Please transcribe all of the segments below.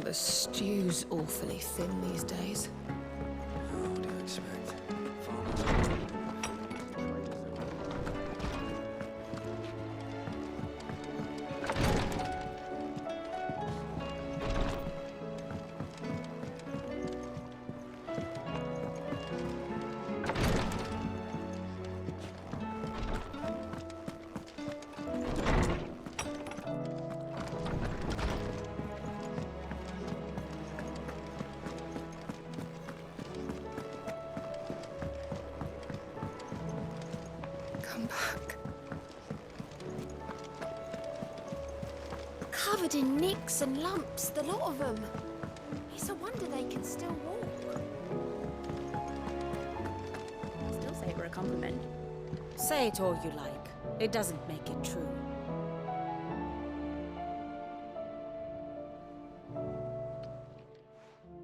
The stew's awfully thin these days. What do you expect? Farmers. Come back. Covered in nicks and lumps, the lot of them. It's a wonder they can still walk. Still say it were a compliment. Say it all you like. It doesn't make it true.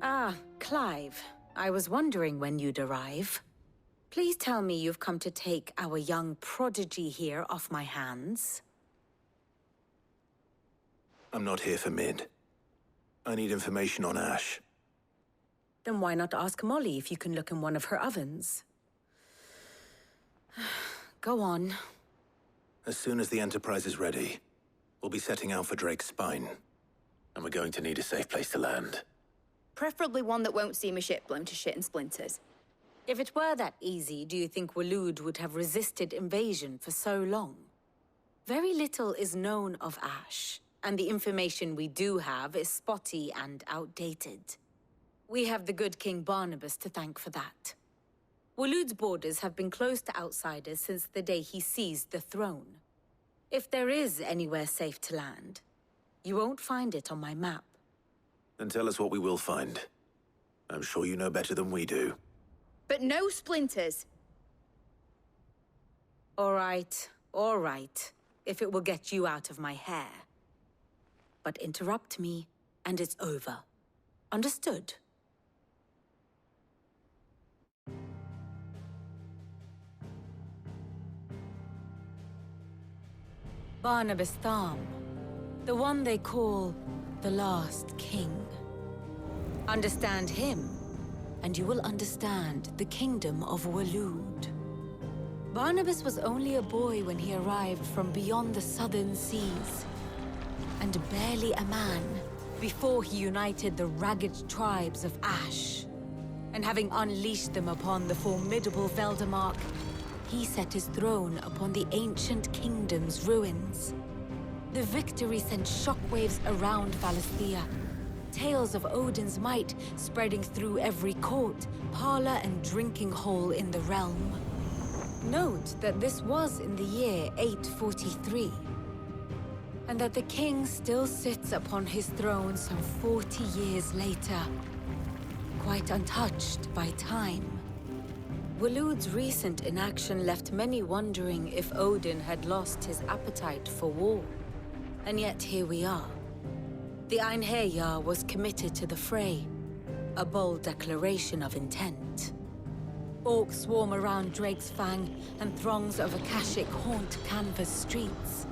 Ah, Clive. I was wondering when you'd arrive. Please tell me you've come to take our young prodigy here off my hands. I'm not here for Mid. I need information on Ash. Then why not ask Molly if you can look in one of her ovens? Go on. As soon as the Enterprise is ready, we'll be setting out for Drake's Spine. And we're going to need a safe place to land. Preferably one that won't see my ship blown to shit and splinters. If it were that easy, do you think Waloed would have resisted invasion for so long? Very little is known of Ash, and the information we do have is spotty and outdated. We have the good King Barnabas to thank for that. Waloed's borders have been closed to outsiders since the day he seized the throne. If there is anywhere safe to land, you won't find it on my map. Then tell us what we will find. I'm sure you know better than we do. But no splinters! All right, if it will get you out of my hair. But interrupt me, and it's over. Understood? Barnabas Tharm, the one they call the Last King. Understand him, and you will understand the kingdom of Waloed. Barnabas was only a boy when he arrived from beyond the southern seas, and barely a man before he united the ragged tribes of Ash. And having unleashed them upon the formidable Veldamark, he set his throne upon the ancient kingdom's ruins. The victory sent shockwaves around Valisthea, tales of Odin's might spreading through every court, parlor, and drinking hole in the realm. Note that this was in the year 843, and that the king still sits upon his throne some 40 years later, quite untouched by time. Waloed's recent inaction left many wondering if Odin had lost his appetite for war. And yet here we are. The Einherjar was committed to the fray, a bold declaration of intent. Orcs swarm around Drake's Fang, and throngs of Akashic haunt Canvas streets.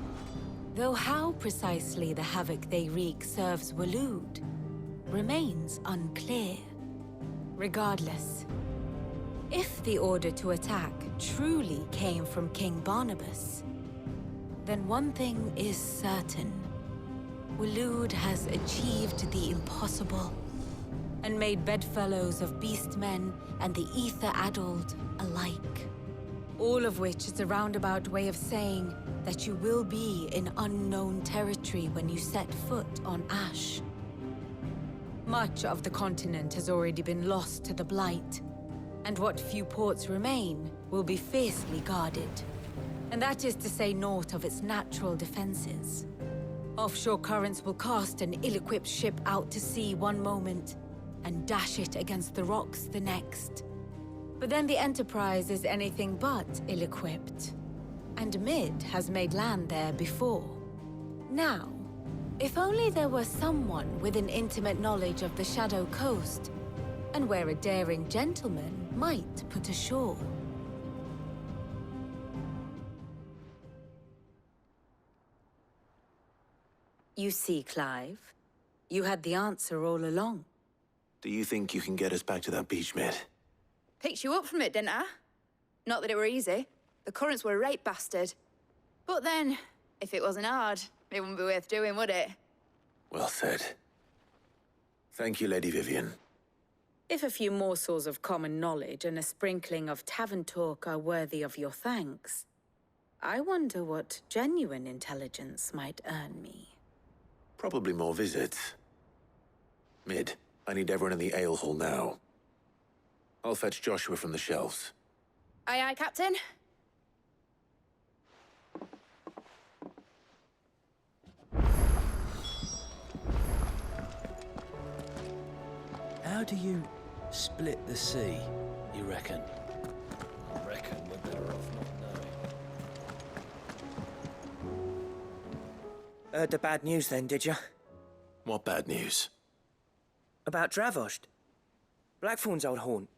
Though how precisely the havoc they wreak serves Waloed remains unclear. Regardless, if the order to attack truly came from King Barnabas, then one thing is certain. Waloed has achieved the impossible, and made bedfellows of beastmen and the ether-addled alike. All of which is a roundabout way of saying that you will be in unknown territory when you set foot on Ash. Much of the continent has already been lost to the Blight, and what few ports remain will be fiercely guarded. And that is to say naught of its natural defenses. Offshore currents will cast an ill-equipped ship out to sea one moment, and dash it against the rocks the next. But then the Enterprise is anything but ill-equipped, and Mid has made land there before. Now, if only there were someone with an intimate knowledge of the Shadow Coast, and where a daring gentleman might put ashore. You see, Clive, You had the answer all along. Do you think you can get us back to that beach, mid? Picked you up from it, didn't I? Not that it were easy. The currents were a right bastard. But then, if it wasn't hard, it wouldn't be worth doing, would it? Well said. Thank you, Lady Vivian. If a few morsels of common knowledge and a sprinkling of tavern talk are worthy of your thanks, I wonder what genuine intelligence might earn me. Probably more visits. Mid, I need everyone in the ale hall now. I'll fetch Joshua from the shelves. Aye, aye, Captain. How do you split the sea, you reckon? I reckon we're better off not knowing. Heard the bad news then, did you? What bad news? About Dravost. Blackthorn's old haunt.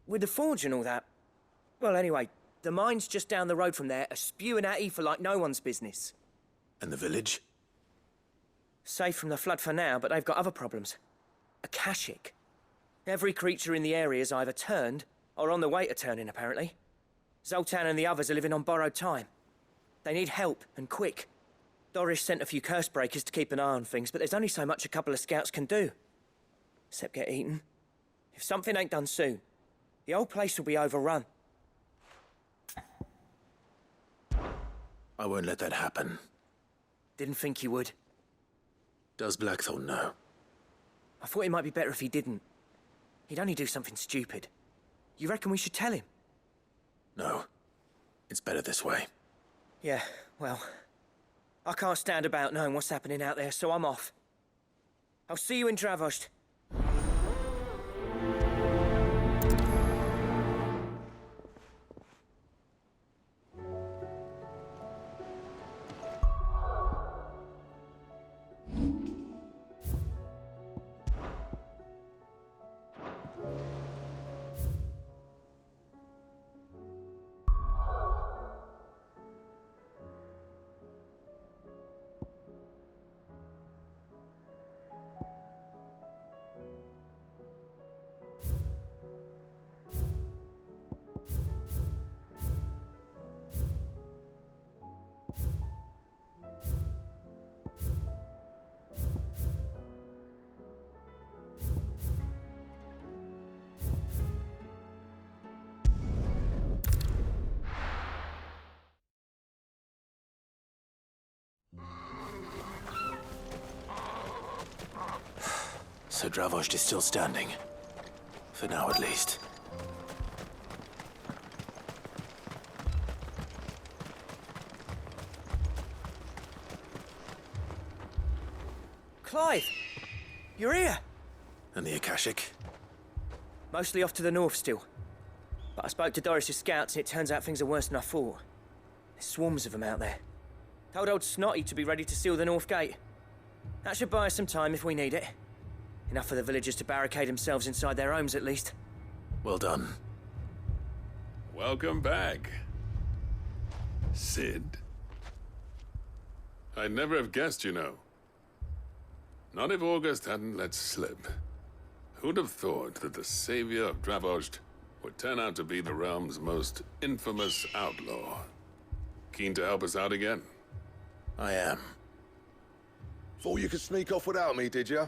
With the forge and all that. Well, anyway, the mines just down the road from there are spewing out ether like no one's business. And the village? Safe from the flood for now, but they've got other problems. Akashic. Every creature in the area is either turned or on the way to turning, apparently. Zoltan and the others are living on borrowed time. They need help, and quick. Doris sent a few curse breakers to keep an eye on things, but there's only so much a couple of scouts can do. Except get eaten. If something ain't done soon, the whole place will be overrun. I won't let that happen. Didn't think you would. Does Blackthorn know? I thought it might be better if he didn't. He'd only do something stupid. You reckon we should tell him? No. It's better this way. Yeah, well, I can't stand about knowing what's happening out there, so I'm off. I'll see you in Dravost. So Dravost is still standing. For now, at least. Clive! You're here! And the Akashic? Mostly off to the north still. But I spoke to Doris's scouts and it turns out things are worse than I thought. There's swarms of them out there. Told old Snotty to be ready to seal the north gate. That should buy us some time if we need it. Enough for the villagers to barricade themselves inside their homes, at least. Well done. Welcome back, Sid. I'd never have guessed, you know. Not if August hadn't let slip. Who'd have thought that the savior of Dravost would turn out to be the realm's most infamous outlaw? Keen to help us out again? I am. Thought you could sneak off without me, did you?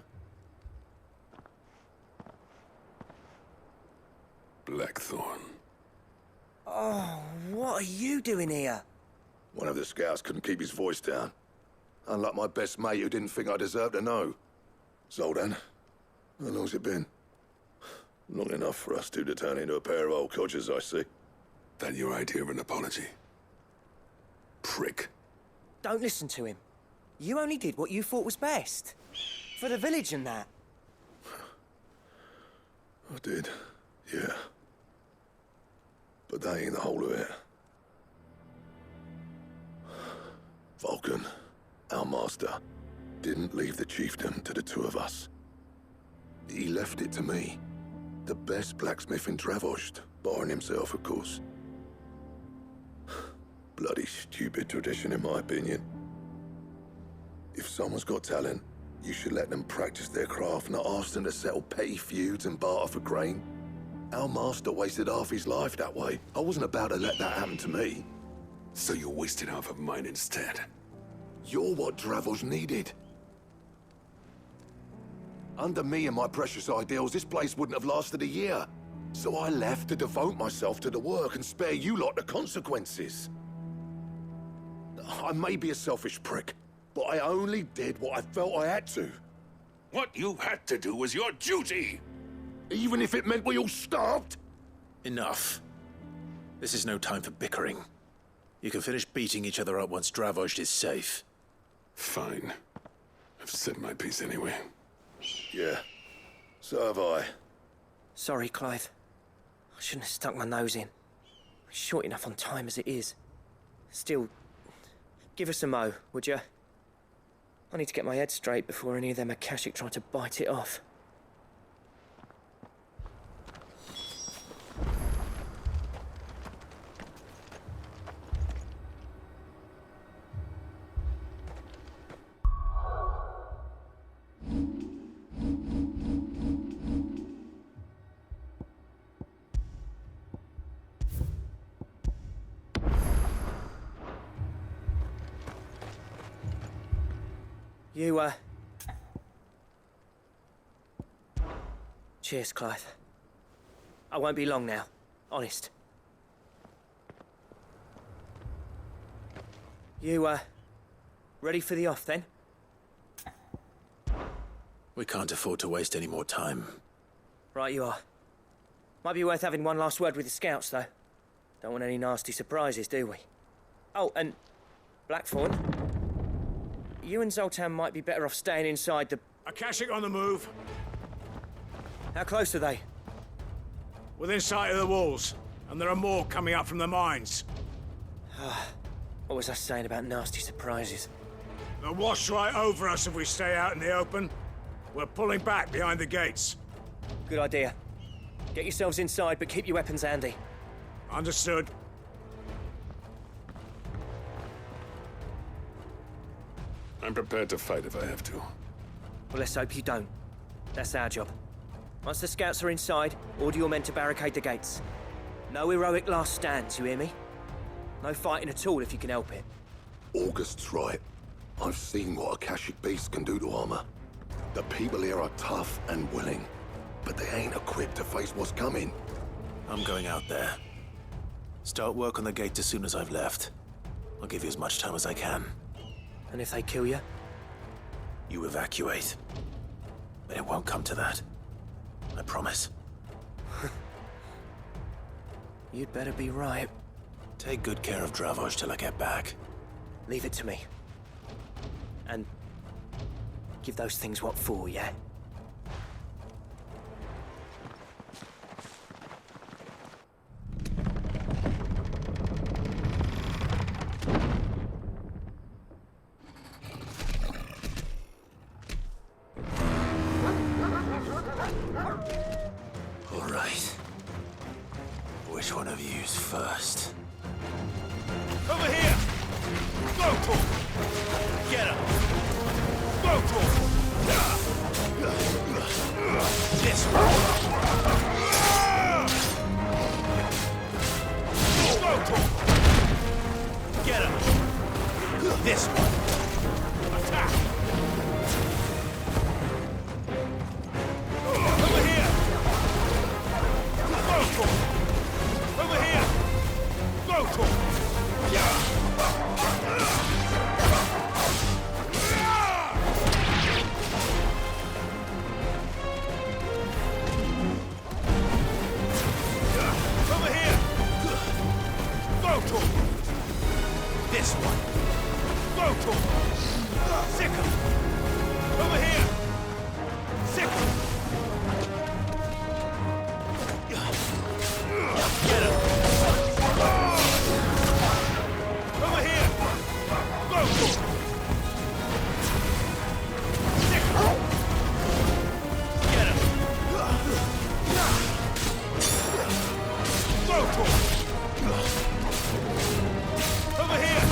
Blackthorn. Oh, what are you doing here? One of the scouts couldn't keep his voice down. Unlike my best mate who didn't think I deserved to know. Zoltan, how long's it been? Long enough for us two to turn into a pair of old codgers, I see. That your idea of an apology? Prick. Don't listen to him. You only did what you thought was best. For the village and that. I did, yeah. But that ain't the whole of it. Vulcan, our master, didn't leave the chiefdom to the two of us. He left it to me. The best blacksmith in Dravost, barring himself, of course. Bloody stupid tradition, in my opinion. If someone's got talent, You should let them practice their craft, not ask them to settle petty feuds and barter for grain. Our master wasted half his life that way. I wasn't about to let that happen to me. So you wasted half of mine instead. You're what Dravos needed. Under me and my precious ideals, this place wouldn't have lasted a year. So I left to devote myself to the work and spare you lot the consequences. I may be a selfish prick, but I only did what I felt I had to. What you had to do was your duty! Even if it meant we all starved? Enough. This is no time for bickering. You can finish beating each other up once Dravoj is safe. Fine. I've said my piece anyway. Yeah, so have I. Sorry, Clive. I shouldn't have stuck my nose in. We're short enough on time as it is. Still, give us a mo, would you? I need to get my head straight before any of them Akashic try to bite it off. You, Cheers, Clive. I won't be long now, honest. You, ready for the off, then? We can't afford to waste any more time. Right you are. Might be worth having one last word with the scouts, though. Don't want any nasty surprises, do we? Oh, and Blackthorn, you and Zoltan might be better off staying inside the... Akashic on the move. How close are they? Within sight of the walls. And there are more coming up from the mines. What was I saying about nasty surprises? They'll wash right over us if we stay out in the open. We're pulling back behind the gates. Good idea. Get yourselves inside, but keep your weapons handy. Understood. I'm prepared to fight if I have to. Well, let's hope you don't. That's our job. Once the scouts are inside, order your men to barricade the gates. No heroic last stands, you hear me? No fighting at all if you can help it. August's right. I've seen what Akashic beasts can do to armor. The people here are tough and willing, but they ain't equipped to face what's coming. I'm going out there. Start work on the gate as soon as I've left. I'll give you as much time as I can. And if they kill you? You evacuate. But it won't come to that. I promise. You'd better be right. Take good care of Dravoj till I get back. Leave it to me. And give those things what for, yeah? All right. Which one of you's first? Over here! Go for him! Get him! Go for him! This one! Go for him! Get him! This one! Attack! Over here! Go for him! Over here! Go for him! Over here! Go to him! This one! Go to him! Sick him! Over here! Sick him! Get him! Over here! Go to him! Sick him! Get him! Go to him! Over here!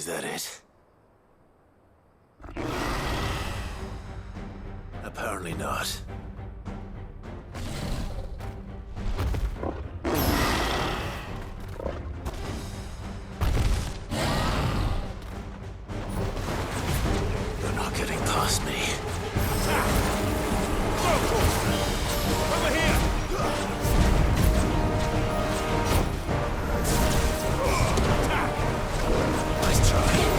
Is that it? Apparently not. You're not getting past me. Over here! Nice try.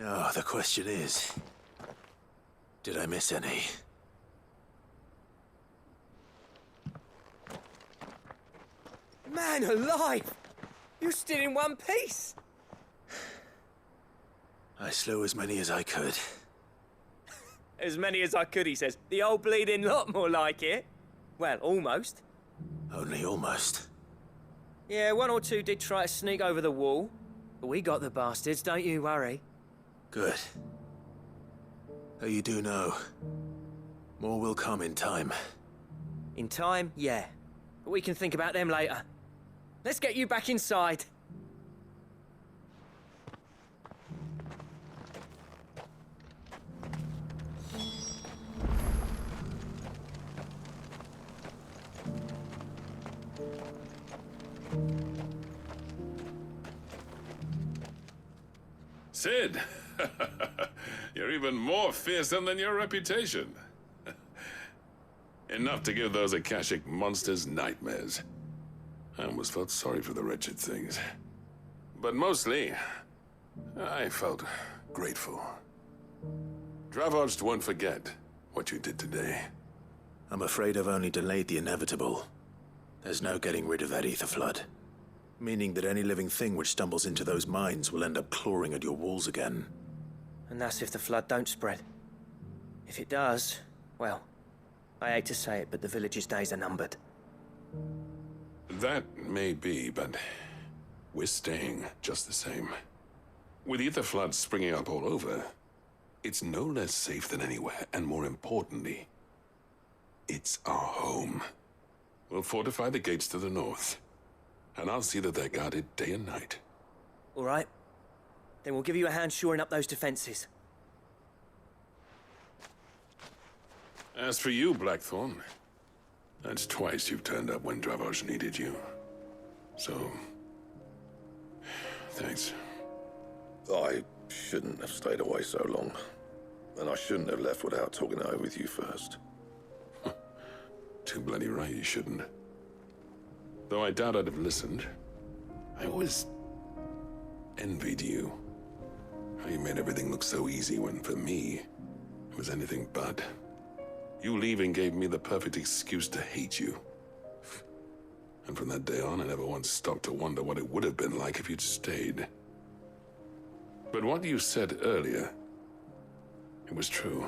Now, the question is, did I miss any? Man alive! You still in one piece! I slew as many as I could. As many as I could, he says. The old bleeding lot, more like it. Well, almost. Only almost. Yeah, one or two did try to sneak over the wall. But we got the bastards, don't you worry. Good. Though you do know, more will come in time. In time, yeah. But we can think about them later. Let's get you back inside. Sid! You're even more fearsome than your reputation. Enough to give those Akashic monsters nightmares. I almost felt sorry for the wretched things. But mostly, I felt grateful. Dravoged won't forget what you did today. I'm afraid I've only delayed the inevitable. There's no getting rid of that ether flood. Meaning that any living thing which stumbles into those mines will end up clawing at your walls again. And that's if the flood don't spread. If it does, well, I hate to say it, but the village's days are numbered. That may be, but we're staying just the same. With ether floods springing up all over, it's no less safe than anywhere, and more importantly, it's our home. We'll fortify the gates to the north, and I'll see that they're guarded day and night. All right. Then we'll give you a hand shoring up those defenses. As for you, Blackthorn, that's twice you've turned up when Dravos needed you. So, thanks. I shouldn't have stayed away so long. And I shouldn't have left without talking it over with you first. Too bloody right you shouldn't. Though I doubt I'd have listened. I always envied you. How you made everything look so easy when, for me, it was anything but. You leaving gave me the perfect excuse to hate you. And from that day on, I never once stopped to wonder what it would have been like if you'd stayed. But what you said earlier, it was true.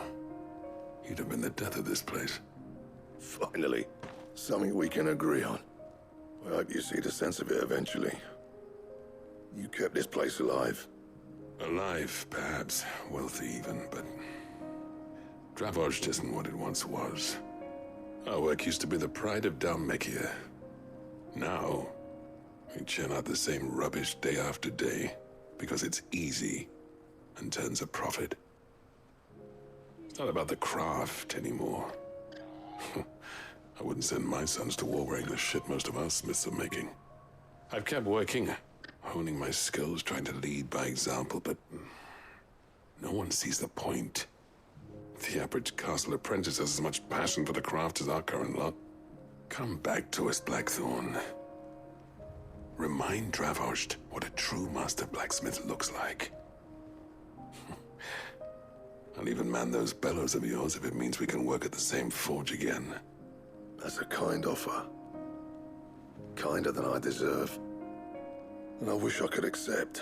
You'd have been the death of this place. Finally, something we can agree on. I hope you see the sense of it eventually. You kept this place alive. Alive, perhaps. Wealthy even, but Dravoged isn't what it once was. Our work used to be the pride of Dalmekia. Now, we churn out the same rubbish day after day because it's easy and turns a profit. It's not about the craft anymore. I wouldn't send my sons to war wearing the shit most of our smiths are making. I've kept working, honing my skills, trying to lead by example, but no one sees the point. The average castle apprentice has as much passion for the craft as our current lot. Come back to us, Blackthorn. Remind Dravoged what a true master blacksmith looks like. I'll even man those bellows of yours if it means we can work at the same forge again. That's a kind offer. Kinder than I deserve. And I wish I could accept,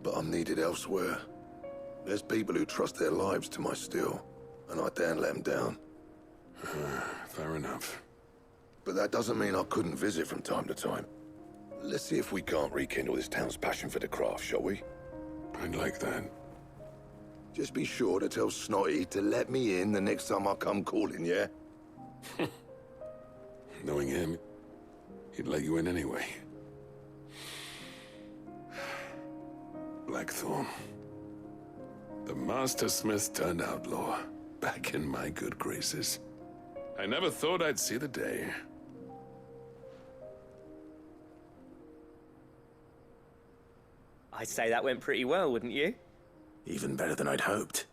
but I'm needed elsewhere. There's people who trust their lives to my steel, and I daren't let them down. Fair enough. But that doesn't mean I couldn't visit from time to time. Let's see if we can't rekindle this town's passion for the craft, shall we? I'd like that. Just be sure to tell Snotty to let me in the next time I come calling, yeah? Knowing him, he'd let you in anyway. Blackthorn. The Master Smith turned outlaw, back in my good graces. I never thought I'd see the day. I'd say that went pretty well, wouldn't you? Even better than I'd hoped.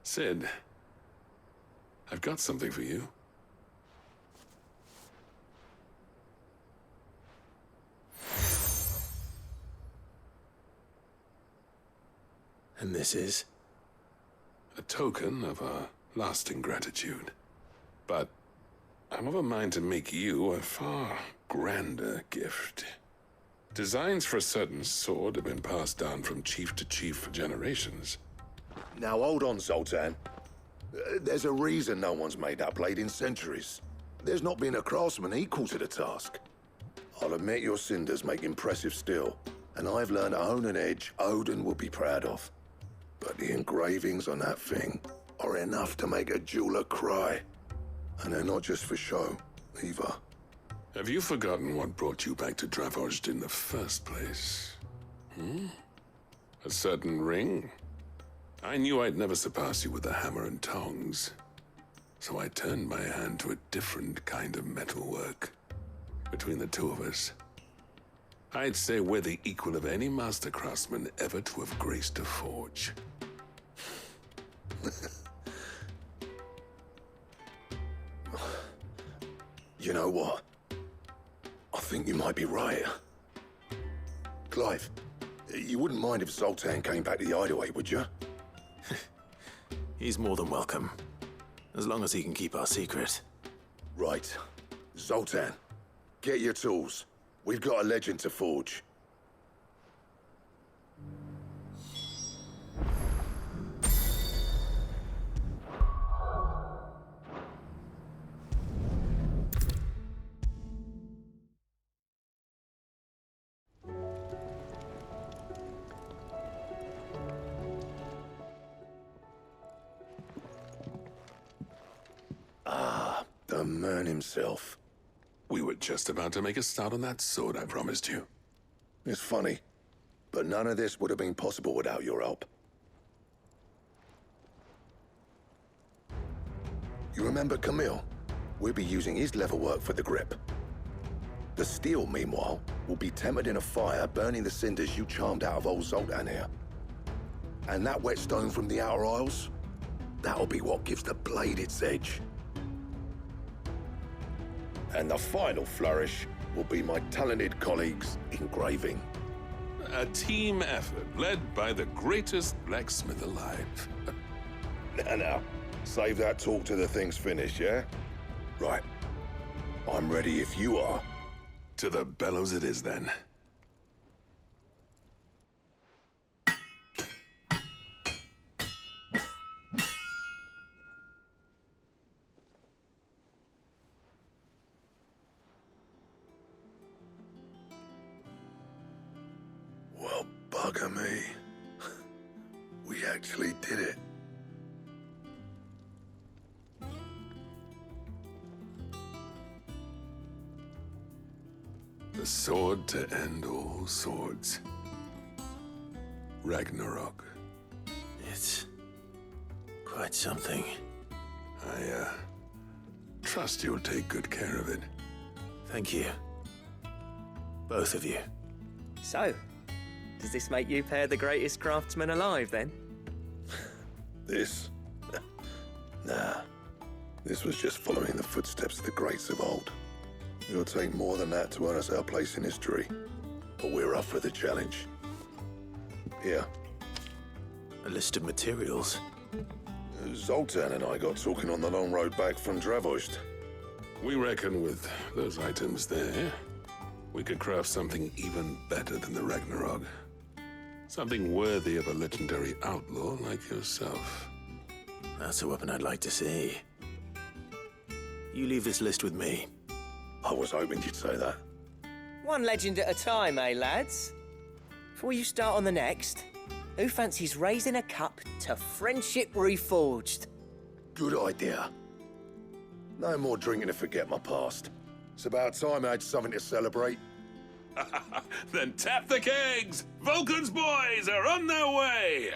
Sid, I've got something for you. And this is? A token of our lasting gratitude. But I'm of a mind to make you a far grander gift. Designs for a certain sword have been passed down from chief to chief for generations. Now hold on, Zoltan. There's a reason no one's made that blade in centuries. There's not been a craftsman equal to the task. I'll admit your cinders make impressive steel, and I've learned to own an edge Odin will be proud of. But the engravings on that thing are enough to make a jeweler cry. And they're not just for show, either. Have you forgotten what brought you back to Dravozd in the first place? A certain ring? I knew I'd never surpass you with the hammer and tongs. So I turned my hand to a different kind of metalwork. Between the two of us, I'd say we're the equal of any master craftsman ever to have graced a forge. You know what? I think you might be right. Clive, you wouldn't mind if Zoltan came back to the Hideaway, would you? He's more than welcome. As long as he can keep our secret. Right. Zoltan, get your tools. We've got a legend to forge. The man himself. We were just about to make a start on that sword I promised you. It's funny, but none of this would have been possible without your help. You remember Camille? We'll be using his leatherwork for the grip. The steel, meanwhile, will be tempered in a fire, burning the cinders you charmed out of old Zoltan here. And that whetstone from the Outer Isles? That'll be what gives the blade its edge. And the final flourish will be my talented colleagues' engraving. A team effort led by the greatest blacksmith alive. Now, save that talk till the thing's finished, yeah? Right. I'm ready if you are. To the bellows it is, then. Well, bugger me. We actually did it. The sword to end all swords. Ragnarok. It's quite something. I, trust you'll take good care of it. Thank you. Both of you. So, does this make you pair the greatest craftsman alive, then? This? Nah. This was just following the footsteps of the greats of old. It'll take more than that to earn us our place in history. But we're up for the challenge. Here. A list of materials. Zoltan and I got talking on the long road back from Dravozd. We reckon with those items there, we could craft something even better than the Ragnarok. Something worthy of a legendary outlaw like yourself. That's a weapon I'd like to see. You leave this list with me. I was hoping you'd say that. One legend at a time, eh, lads? Before you start on the next, who fancies raising a cup to friendship reforged? Good idea. No more drinking to forget my past. It's about time I had something to celebrate. Then tap the kegs! Vulcan's boys are on their way!